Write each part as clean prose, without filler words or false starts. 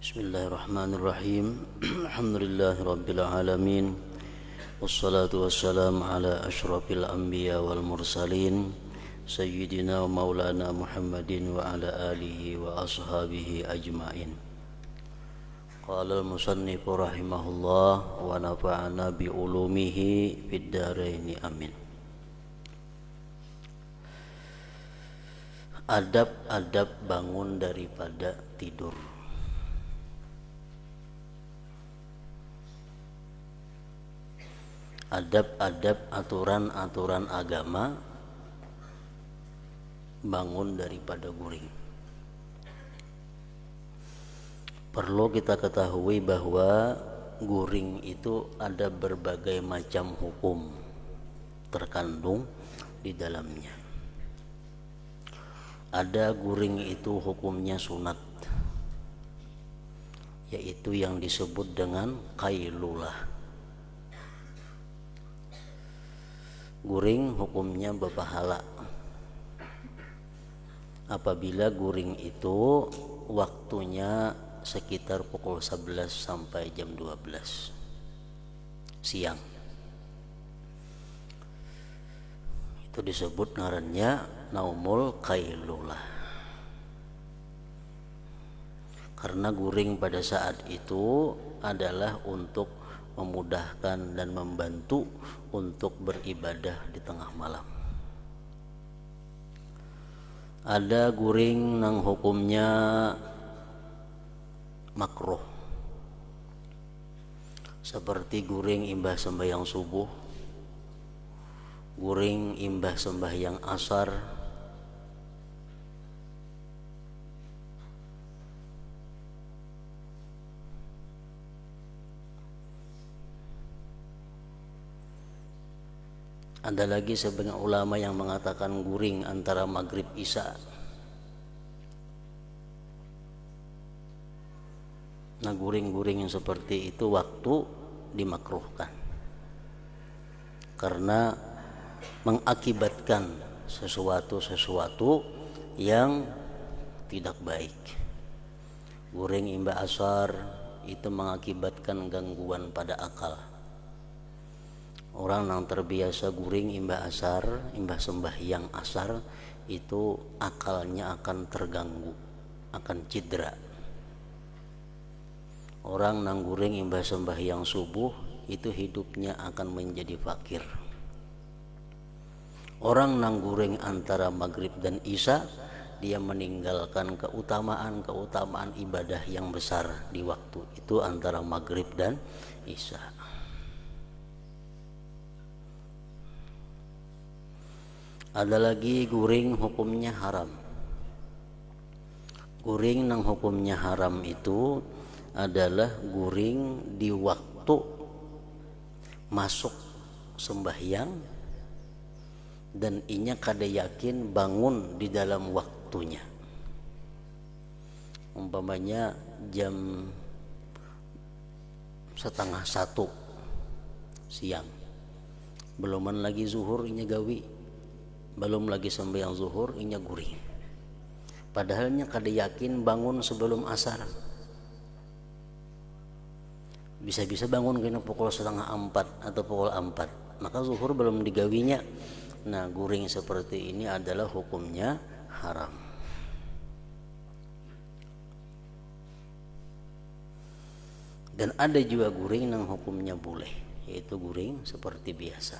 Bismillahirrahmanirrahim. Alhamdulillahirabbil alamin. Wassalatu wassalamu ala asyrafil anbiya wal mursalin sayyidina wa maulana Muhammadin wa ala alihi wa ashabihi ajmain. Qala al-musannif rahimahullah wa nafa'ana bi ulumihi fid dharain amin. Adab-adab bangun daripada tidur. Adab-adab aturan-aturan agama bangun daripada guring. Perlu kita ketahui bahwa guring itu ada berbagai macam hukum terkandung di dalamnya. Ada guring itu hukumnya sunat, yaitu yang disebut dengan qailulah. Guring hukumnya berpahala apabila guring itu waktunya sekitar pukul 11 sampai jam 12 siang. Itu disebut ngarannya naumul qailulah. Karena guring pada saat itu adalah untuk memudahkan dan membantu untuk beribadah di tengah malam. Ada guring nang hukumnya makruh, seperti guring imbah sembahyang subuh, guring imbah sembahyang asar, ada lagi sebagian ulama yang mengatakan guring antara maghrib isya. Nah, guring-guring yang seperti itu waktu dimakruhkan karena mengakibatkan sesuatu yang tidak baik. Guring imbah asar itu mengakibatkan gangguan pada akal. Orang yang terbiasa guring imbah asar, imbah sembahyang asar, itu akalnya akan terganggu, akan cedera. Orang yang guring imbah sembahyang subuh, itu hidupnya akan menjadi fakir. Orang yang guring antara maghrib dan isya, dia meninggalkan keutamaan ibadah yang besar di waktu itu antara maghrib dan isya. Ada lagi guring hukumnya haram. Guring nang hukumnya haram itu adalah guring di waktu masuk sembahyang dan inya kada yakin bangun di dalam waktunya. Umpamanya jam 12:30 siang, beluman lagi zuhur inya gawi, belum lagi sembahyang zuhur inya guring, padahalnya kada yakin bangun sebelum asar. Bisa-bisa bangun kena pukul 3:30 atau pukul 4, maka zuhur belum digawinya. Nah, guring seperti ini adalah hukumnya haram. Dan ada juga guring yang hukumnya boleh, yaitu guring seperti biasa,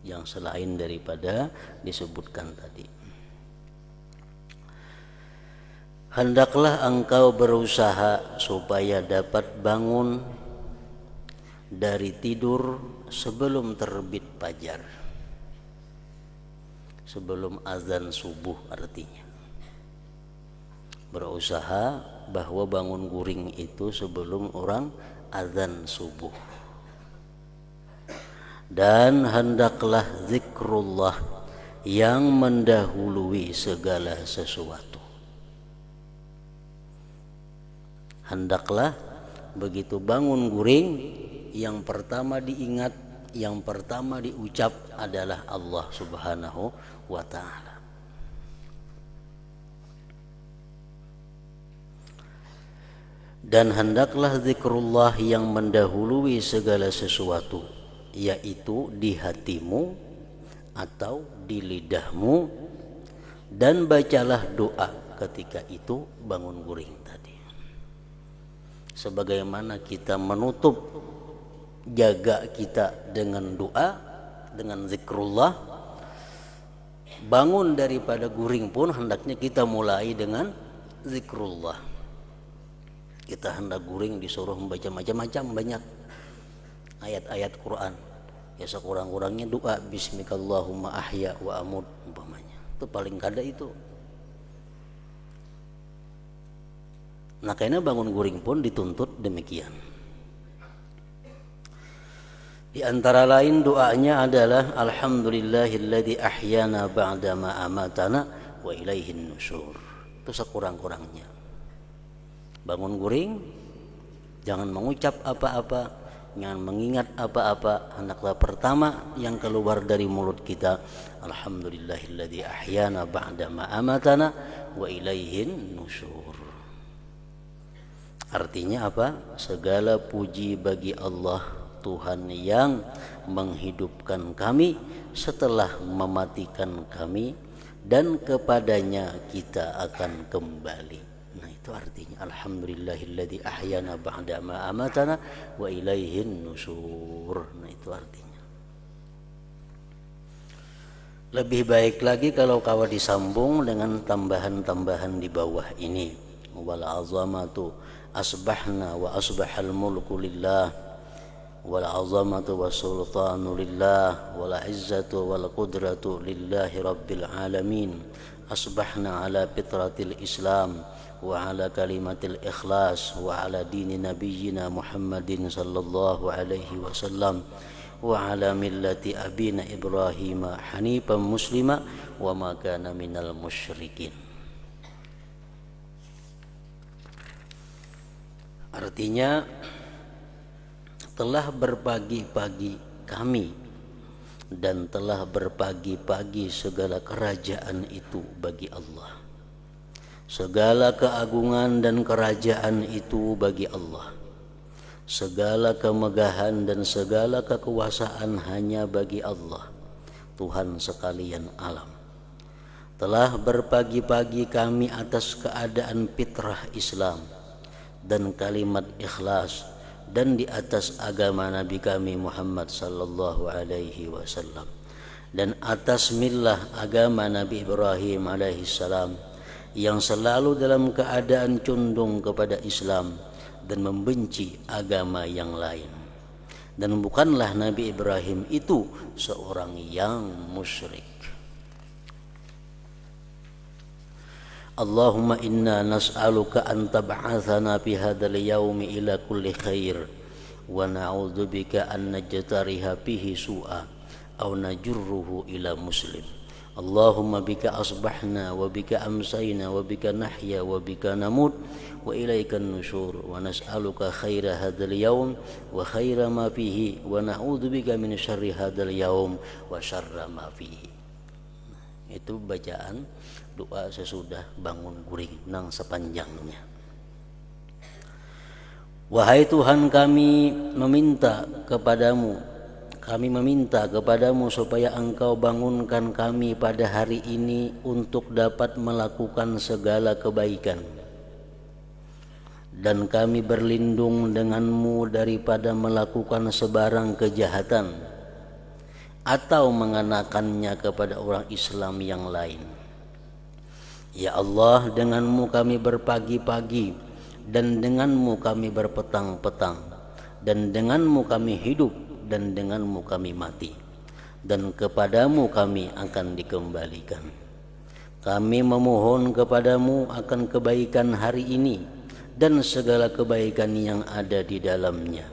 yang selain daripada disebutkan tadi. Hendaklah engkau berusaha supaya dapat bangun dari tidur sebelum terbit fajar, sebelum azan subuh. Artinya berusaha bahwa bangun guring itu sebelum orang azan subuh. Dan hendaklah zikrullah yang mendahului segala sesuatu. Hendaklah begitu bangun guring, yang pertama diingat, yang pertama diucap adalah Allah Subhanahu wa ta'ala. Dan hendaklah zikrullah yang mendahului segala sesuatu, yaitu di hatimu atau di lidahmu, dan bacalah doa ketika itu bangun guring tadi. Sebagaimana kita menutup jaga kita dengan doa, dengan zikrullah, bangun daripada guring pun hendaknya kita mulai dengan zikrullah. Kita hendak guring disuruh membaca macam-macam banyak ayat-ayat Quran. Ya sekurang-kurangnya doa bismikallahumma ahya wa amut umpamanya. Itu paling kada itu. Nah karena bangun guring pun dituntut demikian. Di antara lain doanya adalah alhamdulillahilladzi ahyana ba'da ma amatana wa ilaihin nusyur. Itu sekurang-kurangnya. Bangun guring, jangan mengucap apa-apa, jangan mengingat apa-apa. Hendaklah pertama yang keluar dari mulut kita, alhamdulillahilladzi ahyana ba'da ma amatana wa ilaihin nusyur. Artinya apa? Segala puji bagi Allah, Tuhan yang menghidupkan kami setelah mematikan kami, dan kepadanya kita akan kembali. Nah itu artinya alhamdulillahilladzi ahyana ba'da ma amatana wa ilaihin nusyur. Nah itu artinya. Lebih baik lagi kalau kawan disambung dengan tambahan-tambahan di bawah ini. Wal azamatu asbahna wa asbahal mulku lillah, wal azamatu was sultanu lillah, wal izzatu wal qudratu lillahi rabbil alamin. Asbahna ala fitratil Islam wa ala kalimatil ikhlas wa ala dini nabiyyina Muhammadin sallallahu alaihi wasallam wa ala millati abina Ibrahim hanifan muslima wa ma kana minal musyrikin. Artinya telah berpagi-pagi kami dan telah berpagi-pagi segala kerajaan itu bagi Allah. Segala keagungan dan kerajaan itu bagi Allah. Segala kemegahan dan segala kekuasaan hanya bagi Allah, Tuhan sekalian alam. Telah berpagi-pagi kami atas keadaan fitrah Islam dan kalimat ikhlas, dan di atas agama Nabi kami Muhammad sallallahu alaihi wasallam, dan atas millah agama Nabi Ibrahim alaihi salam, yang selalu dalam keadaan condong kepada Islam dan membenci agama yang lain. Dan bukanlah Nabi Ibrahim itu seorang yang musyrik. Allahumma inna nas'aluka an tab'athana fi hadzal yaumi ila kulli khair wa na'udzubika an najtariha fihi su'a aw najurruhu ila muslim. Allahumma bika asbahna wa bika amsayna wa bika nahya wa bika namut wa ilaikan nusyur wa nas'aluka khaira hadzal yaum wa khaira ma fihi wa na'udzubika min syarri hadzal yaum wa syarra ma fihi. Itu bacaan doa sesudah bangun guring nang sepanjangnya. Wahai Tuhan, kami meminta kepadamu supaya Engkau bangunkan kami pada hari ini untuk dapat melakukan segala kebaikan, dan kami berlindung denganmu daripada melakukan sebarang kejahatan atau mengenakannya kepada orang Islam yang lain. Ya Allah, denganmu kami berpagi-pagi, dan denganmu kami berpetang-petang, dan denganmu kami hidup, dan denganmu kami mati, dan kepadamu kami akan dikembalikan. Kami memohon kepadamu akan kebaikan hari ini dan segala kebaikan yang ada di dalamnya,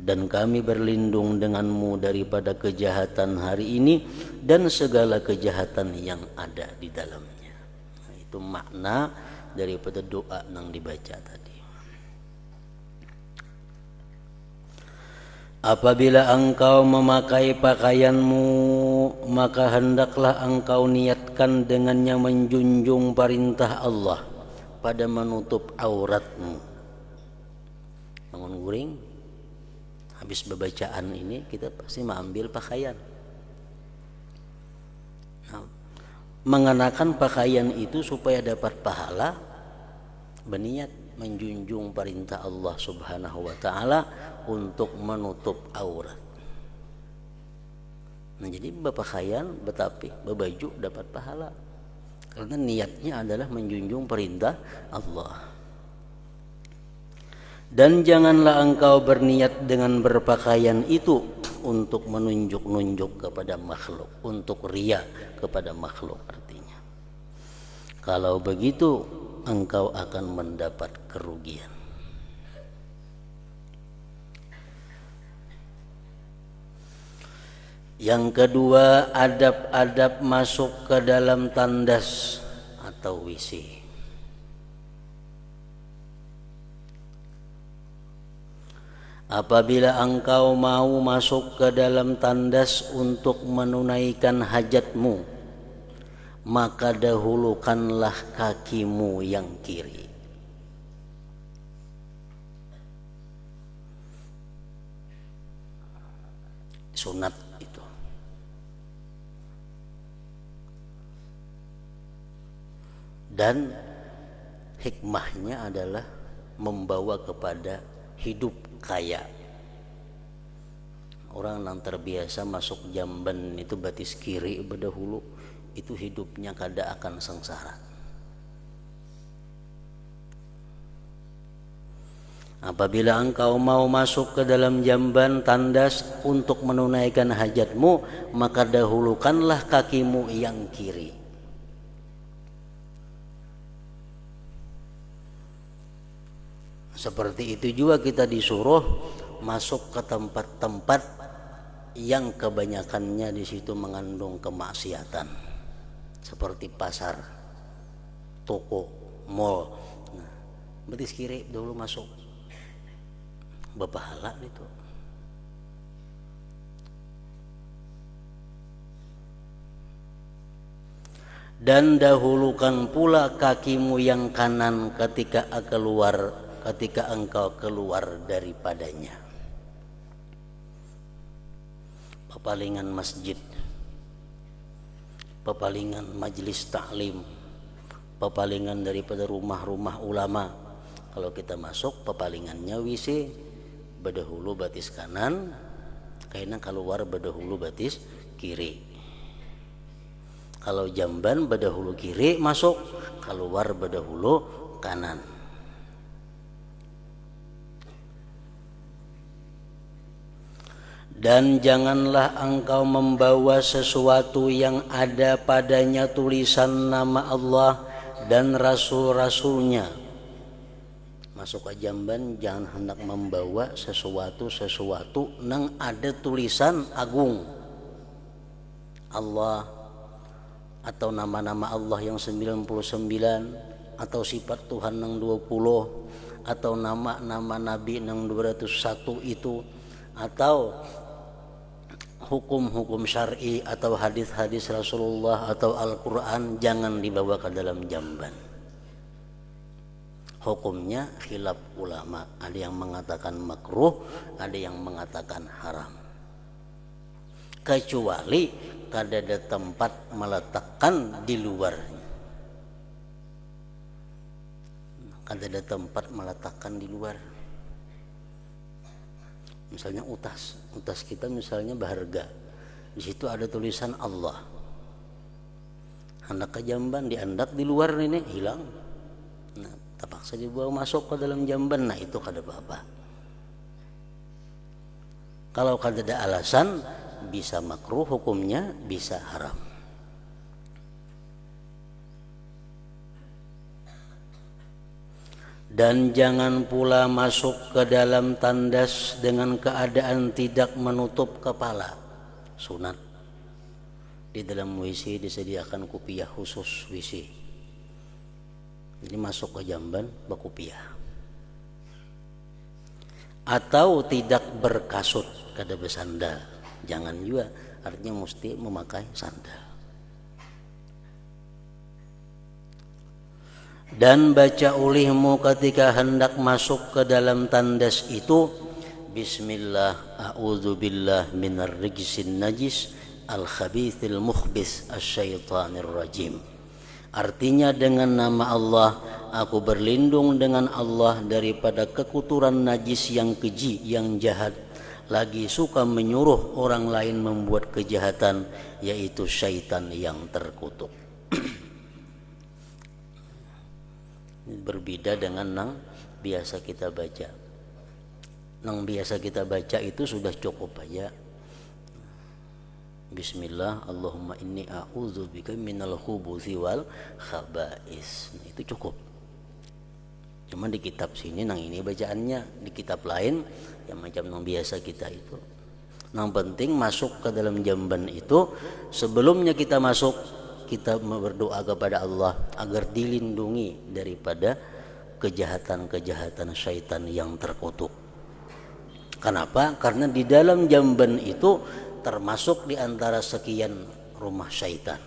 dan kami berlindung denganmu daripada kejahatan hari ini dan segala kejahatan yang ada di dalamnya. Itu makna daripada doa yang dibaca tadi. Apabila engkau memakai pakaianmu, maka hendaklah engkau niatkan dengannya menjunjung perintah Allah pada menutup auratmu. bangun guring, habis bacaan ini kita pasti mengambil pakaian. Nah, mengenakan pakaian itu supaya dapat pahala, berniat menjunjung perintah Allah Subhanahu wa taala untuk menutup aurat. Nah, jadi berpakaian, betapi berbaju dapat pahala. Karena niatnya adalah menjunjung perintah Allah. Dan janganlah engkau berniat dengan berpakaian itu untuk menunjuk-nunjuk kepada makhluk, untuk riya kepada makhluk artinya. Kalau begitu engkau akan mendapat kerugian. Yang kedua, adab-adab masuk ke dalam tandas atau WC. Apabila engkau mau masuk ke dalam tandas untuk menunaikan hajatmu, maka dahulukanlah kakimu yang kiri. Sunat itu. Dan hikmahnya adalah membawa kepada hidup kaya. Orang yang terbiasa masuk jamban itu batis kiri berdahulu, itu hidupnya kada akan sengsara. Apabila engkau mau masuk ke dalam jamban tandas untuk menunaikan hajatmu, maka dahulukanlah kakimu yang kiri. Seperti itu juga kita disuruh masuk ke tempat-tempat yang kebanyakannya di situ mengandung kemaksiatan, seperti pasar, toko, mall. Nah, betis kiri dulu masuk, berpahala itu. Dan dahulukan pula kakimu yang kanan ketika engkau keluar daripadanya. Pepalingan masjid, pepalingan majelis taklim, pepalingan daripada rumah-rumah ulama. Kalau kita masuk, pepalingannya WC berdahulu batis kanan, karena keluar berdahulu batis kiri. Kalau jamban berdahulu kiri masuk, keluar berdahulu kanan. Dan janganlah engkau membawa sesuatu yang ada padanya tulisan nama Allah dan Rasul-Rasulnya. Masuk ke jamban jangan hendak membawa sesuatu yang ada tulisan agung Allah, atau nama-nama Allah yang 99, atau sifat Tuhan yang 20, atau nama-nama Nabi yang 201 itu, atau hukum-hukum syar'i atau hadis-hadis Rasulullah atau Al-Quran jangan dibawa ke dalam jamban. Hukumnya khilaf ulama, ada yang mengatakan makruh, ada yang mengatakan haram. Kecuali kada ada tempat meletakkan di luarnya. Kada ada tempat meletakkan di luar. Misalnya utas kita misalnya berharga, di situ ada tulisan Allah. Hendak ke jamban diandak di luar ini hilang. Nah, terpaksa dibawa masuk ke dalam jamban. Nah, itu kada apa-apa. Kalau kada ada alasan, bisa makruh hukumnya, bisa haram. Dan jangan pula masuk ke dalam tandas dengan keadaan tidak menutup kepala. Sunat. Di dalam WC disediakan kupiah khusus WC. Jadi masuk ke jamban berkupiah. Atau tidak berkasut, kada bersandal. Jangan juga, artinya mesti memakai sandal. Dan baca olehmu ketika hendak masuk ke dalam tandas itu, Bismillah, a'udzubillah minar rijsin najis al-khabithil mukhbis asyaitanir rajim. Artinya dengan nama Allah, aku berlindung dengan Allah daripada kekotoran najis yang keji, yang jahat, lagi suka menyuruh orang lain membuat kejahatan, yaitu syaitan yang terkutuk. Berbeda dengan yang biasa kita baca. Yang biasa kita baca itu sudah cukup aja. Bismillah, Allahumma inni a'udzubika minal khubuthi wal khaba'is. Nah, itu cukup. Cuma di kitab sini nang ini bacaannya, di kitab lain yang macam yang biasa kita itu. Yang penting masuk ke dalam jamban itu, sebelumnya kita masuk, kita berdoa kepada Allah agar dilindungi daripada kejahatan-kejahatan syaitan yang terkutuk. Kenapa? Karena di dalam jamban itu termasuk di antara sekian rumah syaitan.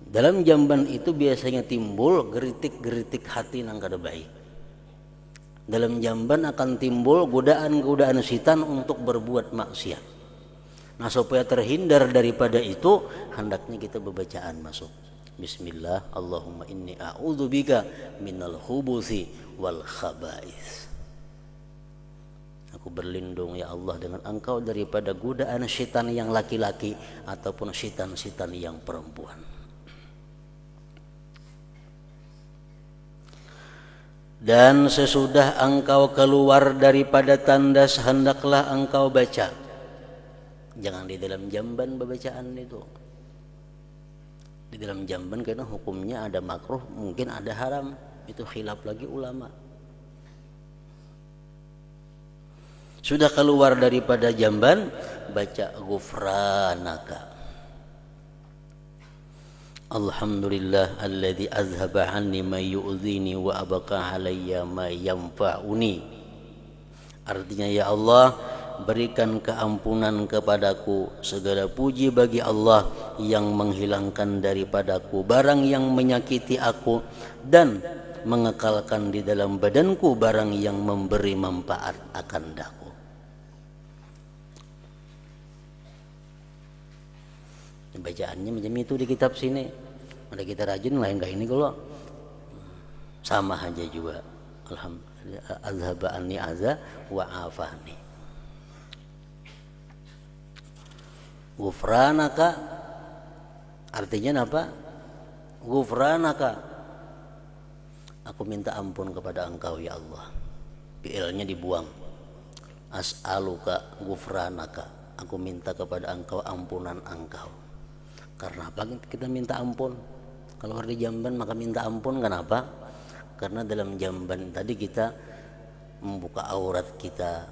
Dalam jamban itu biasanya timbul geritik-geritik hati nang kada baik. Dalam jamban akan timbul godaan-godaan syaitan untuk berbuat maksiat. Nah, supaya terhindar daripada itu, hendaknya kita berbacaan masuk. Bismillah, Allahumma inni a'udzubika minal khubuthi wal khaba'is. Aku berlindung ya Allah dengan Engkau daripada godaan syaitan yang laki-laki ataupun syaitan-syaitan yang perempuan. Dan sesudah engkau keluar daripada tandas, hendaklah engkau baca. Jangan di dalam jamban bacaan itu. Di dalam jamban karena hukumnya ada makruh, mungkin ada haram. Itu khilaf lagi ulama. Sudah keluar daripada jamban, baca ghufranaka. Alhamdulillah alladzi azhaba anni ma yu'dhini wa abqa alayya ma yanfa'uni. Artinya, ya Allah, berikan keampunan kepadaku. Segala puji bagi Allah yang menghilangkan daripadaku barang yang menyakiti aku dan mengekalkan di dalam badanku barang yang memberi manfaat akan daku. Bacaannya macam itu di kitab sini. Ada kita rajin lain kayak ini kalau sama aja juga. Alhamdulillah azhaba anni aza wa afani. Ghufranaka artinya apa? Ghufranaka, aku minta ampun kepada Engkau ya Allah. Fi'ilnya dibuang. As'aluka ghufranaka, aku minta kepada Engkau ampunan Engkau. Karena apa kita minta ampun? Kalau hari jamban maka minta ampun. Kenapa? Karena dalam jamban tadi kita membuka aurat kita.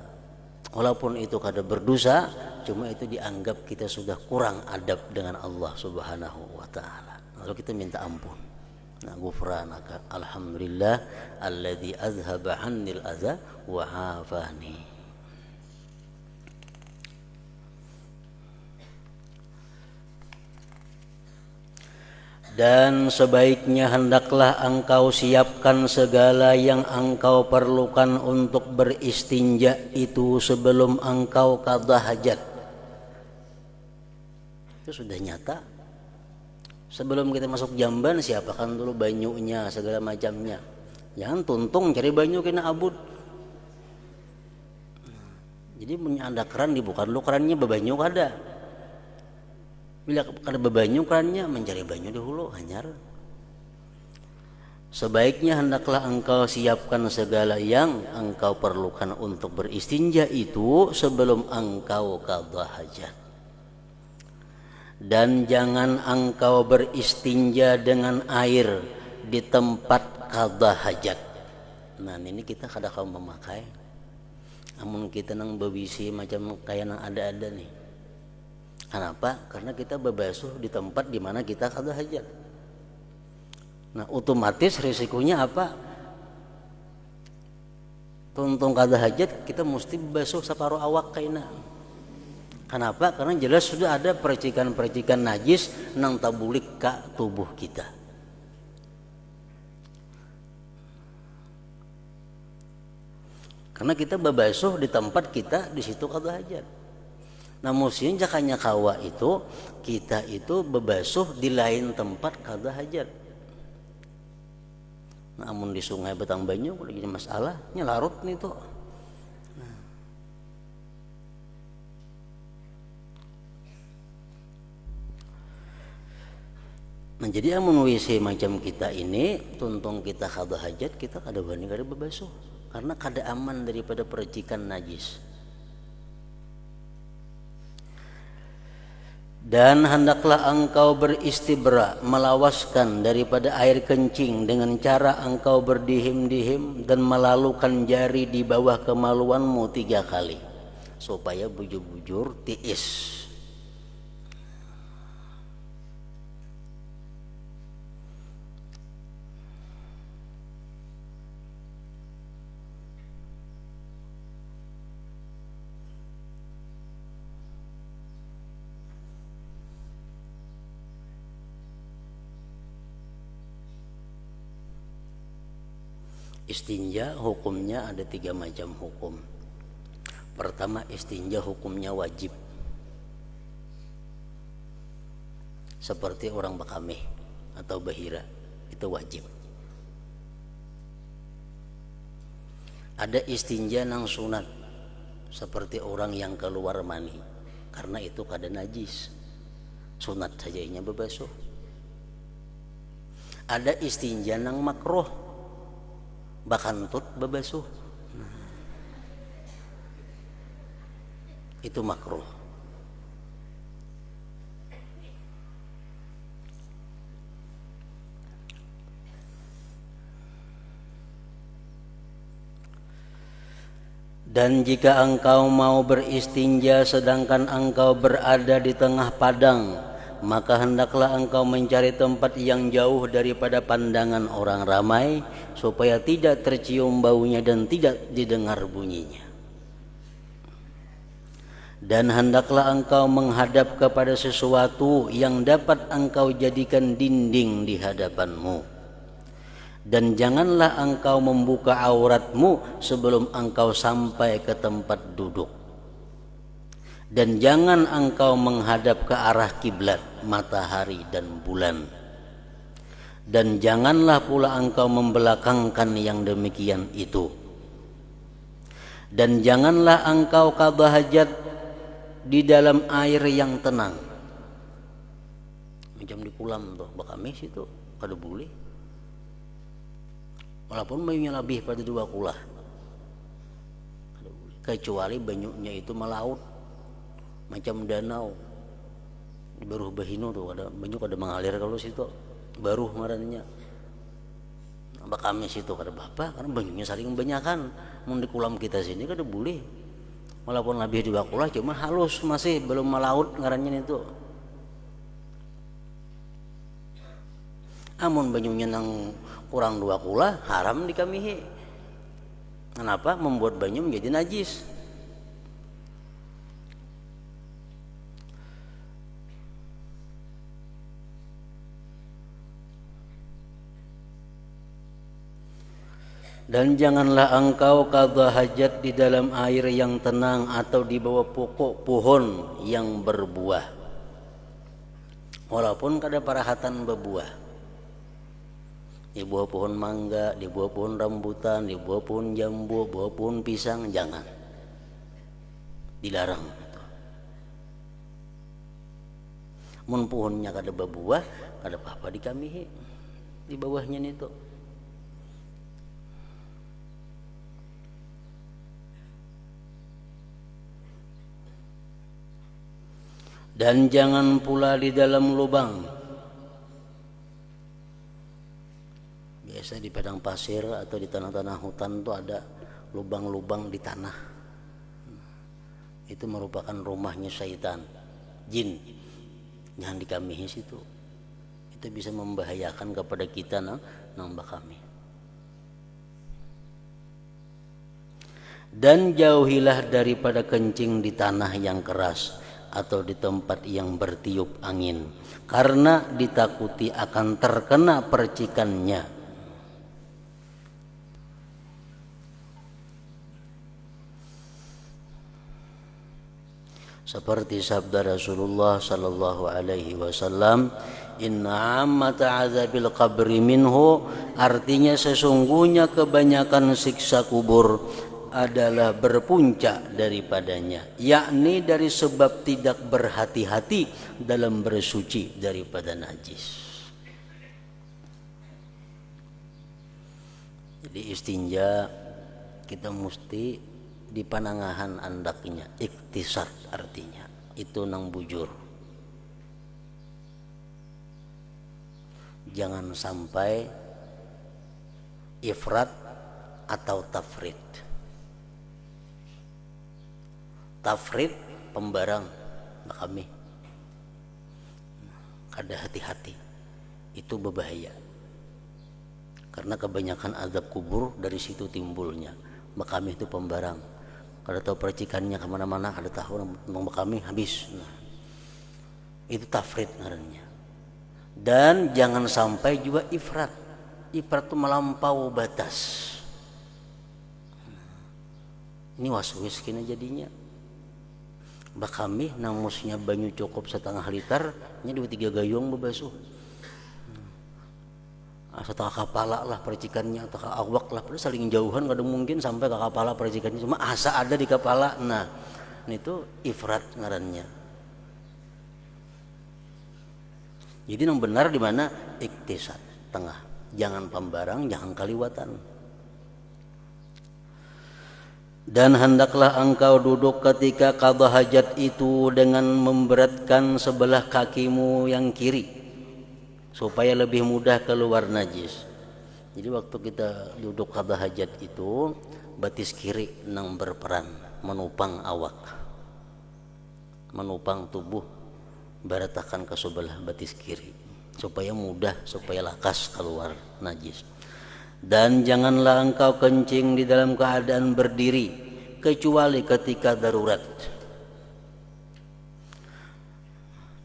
Walaupun itu kada berdosa, cuma itu dianggap kita sudah kurang adab dengan Allah Subhanahu wa taala. Lalu kita minta ampun. Nah, ghufranaka alhamdulillah alladzi azhaba 'annil adza wa 'afani. Dan sebaiknya hendaklah engkau siapkan segala yang engkau perlukan untuk beristinja itu sebelum engkau qadha hajat. Itu sudah nyata. Sebelum kita masuk jamban, siapakan dulu banyunya, segala macamnya. Jangan tuntung cari banyu kena abut. Jadi punya ada keran, dibuka dulu kerannya, bebanyu kada. Bila ada bebanyu kerannya, mencari banyu di hulu hanyar. Sebaiknya hendaklah engkau siapkan segala yang engkau perlukan untuk beristinja itu sebelum engkau qadha hajat. Dan jangan engkau beristinja dengan air di tempat qadha hajat. Nah, ini kita kada kau memakai. Namun kita nang bebisi macam kayak nang ada-ada nih. Kenapa? Karena kita berbasuh di tempat di mana kita qadha hajat. Nah, otomatis risikonya apa? Tuntung qadha hajat kita mesti basuh separuh awak kaina. Kenapa? Karena jelas sudah ada percikan-percikan najis nang tabulik ke tubuh kita. Karena kita babasuh di tempat kita di situ qada hajat. Nah musim jakanya kawa itu kita itu babasuh di lain tempat qada hajat. Namun di sungai Betang Banyu udah jadi masalah, larut nih tuh. Nah jadi amun WC macam kita ini, tuntung kita qada hajat, kita kada wani kada babasuh karena kada aman daripada percikan najis. Dan hendaklah engkau beristibra, melawaskan daripada air kencing dengan cara engkau berdihim-dihim dan melalukan jari di bawah kemaluanmu 3 kali supaya bujur-bujur tiis. Istinja hukumnya ada 3 macam hukum. Pertama, istinja hukumnya wajib. Seperti orang bakameh atau bahira, itu wajib. Ada istinja nang sunat, seperti orang yang keluar mani, karena itu kada najis. Sunat saja nya babasuh. Ada istinja nang makruh, bakantut babasuh, itu makruh. Dan jika engkau mau beristinja sedangkan engkau berada di tengah padang, maka hendaklah engkau mencari tempat yang jauh daripada pandangan orang ramai supaya tidak tercium baunya dan tidak didengar bunyinya. Dan hendaklah engkau menghadap kepada sesuatu yang dapat engkau jadikan dinding di hadapanmu. Dan janganlah engkau membuka auratmu sebelum engkau sampai ke tempat duduk. Dan jangan engkau menghadap ke arah kiblat, matahari dan bulan. Dan janganlah pula engkau membelakangkan yang demikian itu. Dan janganlah engkau qada hajat di dalam air yang tenang. Macam di kulam tuh, bakamis itu kada boleh. Walaupun banyunya lebih pada 2 kulah. Kecuali banyunya itu melaut. Macam danau di Baruh Bahino tuh ada banyak ada mengalir kalau situ Baruh ngarannya bakamis itu kada apa karena banyunya saling banyakan. Mun di kulam kita sini kada boleh walaupun lebih 2 kulah cuma halus masih belum melaut ngarannya itu. Amun banyunya nang kurang 2 kulah haram dikamihi. Kenapa? Membuat banyu menjadi najis. Dan janganlah engkau qada hajat di dalam air yang tenang atau di bawah pokok pohon yang berbuah. Walaupun kada parahatan berbuah. Di bawah pohon mangga, di bawah pohon rambutan, di bawah pohon jambu, bawah pohon pisang, jangan. Dilarang. Mun pohonnya kada berbuah, kada apa-apa dikamihi di bawahnya itu. Dan jangan pula di dalam lubang. Biasa di padang pasir atau di tanah-tanah hutan itu ada lubang-lubang di tanah. Itu merupakan rumahnya syaitan, jin. Jangan dikamihi situ. Itu bisa membahayakan kepada kita nang bakami. Dan jauhilah daripada kencing di tanah yang keras atau di tempat yang bertiup angin, karena ditakuti akan terkena percikannya. Seperti sabda Rasulullah sallallahu alaihi wasallam, inna ammata azabil qabri minhu, artinya sesungguhnya kebanyakan siksa kubur adalah berpuncak daripadanya, yakni dari sebab tidak berhati-hati dalam bersuci daripada najis. Jadi istinja kita mesti di panangahan andaknya, iktisad artinya itu nang bujur. Jangan sampai ifrat atau tafrid. Tafrid pembarang kami, kada hati-hati, itu berbahaya. Karena kebanyakan azab kubur dari situ timbulnya. Makami itu pembarang, kada tahu percikannya kemana-mana, kada tahu makami habis. Nah, itu tafrid ngarannya. Dan jangan sampai juga ifrat. Ifrat itu melampau batas. Ini waswis kini jadinya. Bakami namusnya banyu cukup setengah liter, ini 2-3 gayung bebasuh. Setengah kepala lah percikannya, atau awak lah, padahal saling jauhan kadang mungkin sampai ke kepala percikannya, cuma asa ada di kepala. Nah, itu ifrat ngarannya. Jadi yang benar di mana? Iktisad, tengah. Jangan pembarang, jangan kaliwatan. Dan hendaklah engkau duduk ketika qada hajat itu dengan memberatkan sebelah kakimu yang kiri, supaya lebih mudah keluar najis. Jadi waktu kita duduk qada hajat itu, batis kiri nang berperan menupang awak, menupang tubuh, beratakan ke sebelah batis kiri, supaya mudah, supaya lakas keluar najis. Dan janganlah engkau kencing di dalam keadaan berdiri, kecuali ketika darurat.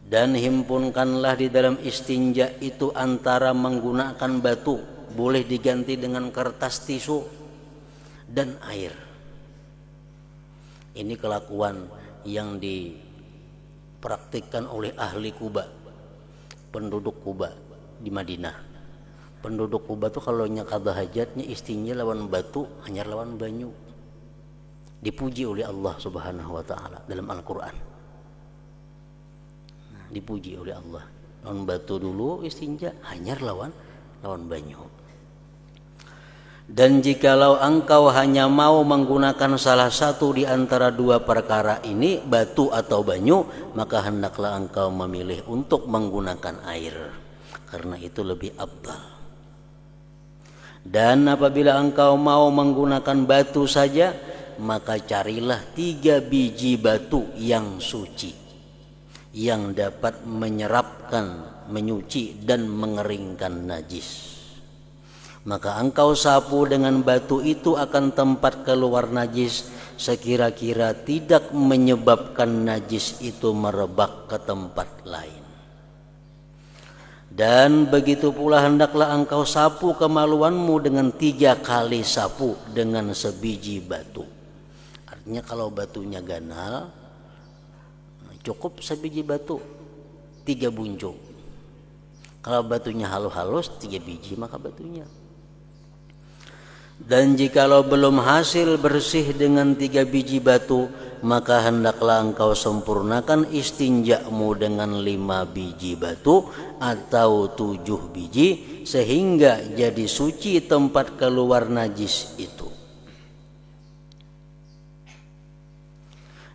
Dan himpunkanlah di dalam istinja itu antara menggunakan batu, boleh diganti dengan kertas tisu, dan air. Ini kelakuan yang dipraktikkan oleh ahli Kuba, penduduk Kuba di Madinah. Penduduk Kuba tuh kalau qada hajatnya istinja lawan batu, hanya lawan banyu. Dipuji oleh Allah Subhanahu wa taala dalam Al-Qur'an. Dipuji oleh Allah. Lawan batu dulu istinja, hanya lawan banyu. Dan jikalau engkau hanya mau menggunakan salah satu di antara dua perkara ini, batu atau banyu, maka hendaklah engkau memilih untuk menggunakan air, karena itu lebih afdal. Dan apabila engkau mau menggunakan batu saja, maka carilah 3 biji batu yang suci, yang dapat menyerapkan, menyuci dan mengeringkan najis. Maka engkau sapu dengan batu itu akan tempat keluar najis, sekira-kira tidak menyebabkan najis itu merebak ke tempat lain. Dan begitu pula hendaklah engkau sapu kemaluanmu dengan 3 kali sapu dengan sebiji batu. Artinya kalau batunya ganal, cukup sebiji batu, 3 buncung. Kalau batunya halus-halus, 3 biji maka batunya. Dan jikalau belum hasil bersih dengan 3 biji batu, maka hendaklah engkau sempurnakan istinjamu dengan 5 biji batu atau 7 biji, sehingga jadi suci tempat keluar najis itu.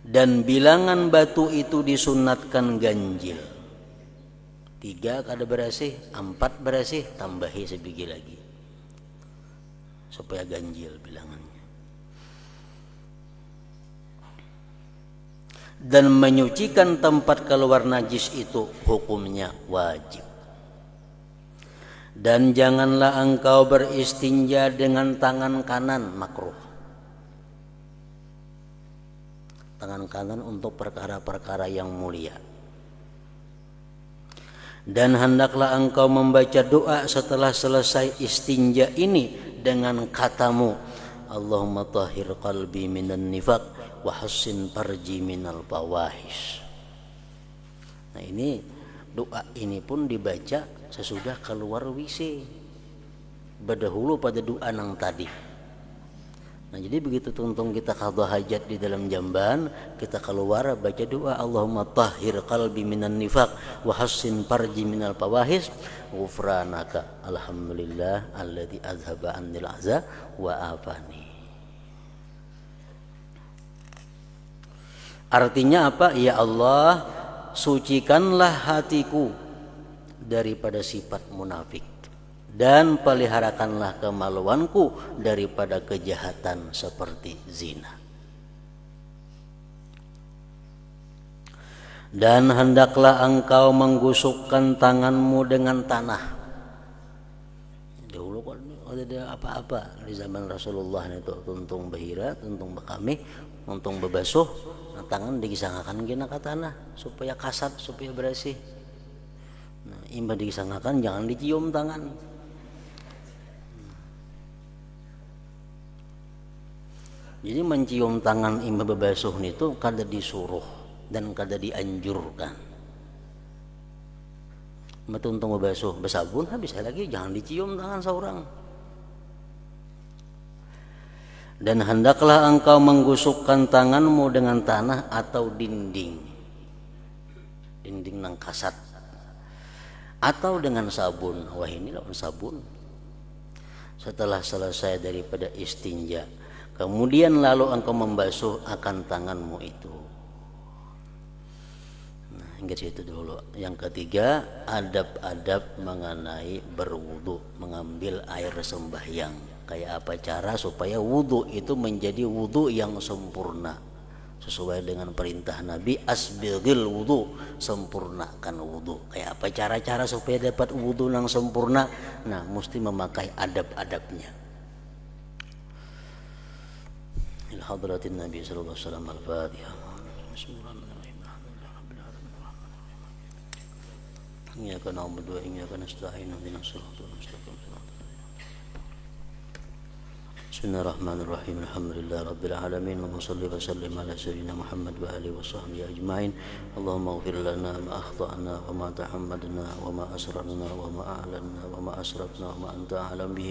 Dan bilangan batu itu disunatkan ganjil. 3 kada berasih, 4 berasih, tambahi sebiji lagi, supaya ganjil bilangannya. Dan menyucikan tempat keluar najis itu hukumnya wajib. Dan janganlah engkau beristinja dengan tangan kanan, makruh. Tangan kanan untuk perkara-perkara yang mulia. Dan hendaklah engkau membaca doa setelah selesai istinja ini dengan katamu, Allahumma tahhir qalbi minan nifaq wa hassin farji minal fawahish. Nah ini doa ini pun dibaca sesudah keluar WC, berdahulu pada doa nang tadi. Nah jadi begitu tuntung kita qadha hajat di dalam jamban, kita keluar baca doa Allahumma tahhir qalbi minan nifaq wa hassin farji minal fawahish ghufranaka alhamdulillah alladzi azhaba annil ahza wa afani. Artinya apa? Ya Allah, sucikanlah hatiku daripada sifat munafik dan peliharakanlah kemaluanku daripada kejahatan seperti zina. Dan hendaklah engkau menggusukkan tanganmu dengan tanah. Dahulu kan ada apa-apa di zaman Rasulullah itu, tuntung bahira, tuntung bekami, tuntung bebasuh, nah, tangan digisangakan gina ke tanah supaya kasat, supaya bersih. Nah, imbah digisangakan jangan dicium tangan. Jadi mencium tangan imbah bebasuh itu kada disuruh dan kada dianjurkan. Metuntung bebasuh besabun habis lagi jangan dicium tangan seorang. Dan hendaklah engkau menggusukkan tanganmu dengan tanah atau dinding nang kasat, atau dengan sabun. Wah ini lawan sabun. Setelah selesai daripada istinja, kemudian lalu engkau membasuh akan tanganmu itu. Nah, hingga situ dulu. Yang ketiga, adab-adab mengenai berwudu, mengambil air sembahyang. Kayak apa cara supaya wudu itu menjadi wudu yang sempurna sesuai dengan perintah Nabi, asbighil wudu, sempurnakan wudu. Kayak apa cara-cara supaya dapat wudu yang sempurna? Nah, mesti memakai adab-adabnya. Ila hadratin Nabi sallallahu alaihi wasallam. Al-Fatihah. Bismillahirrahmanirrahim. Iyyaka na'budu wa iyyaka nasta'in. Ihdinas siratal mustaqim. Bismillahirrahmanirrahim. Alhamdulillah rabbil alamin. Allahumma shalli wa sallim ala sayyidina Muhammad wa alihi wa sahbihi ajma'in. Allahumma ighfir lana ma akhta'na wa ma tahammadna wa ma asrarna wa ma a'lanna wa ma asrafna wa ma anta a'lam bihi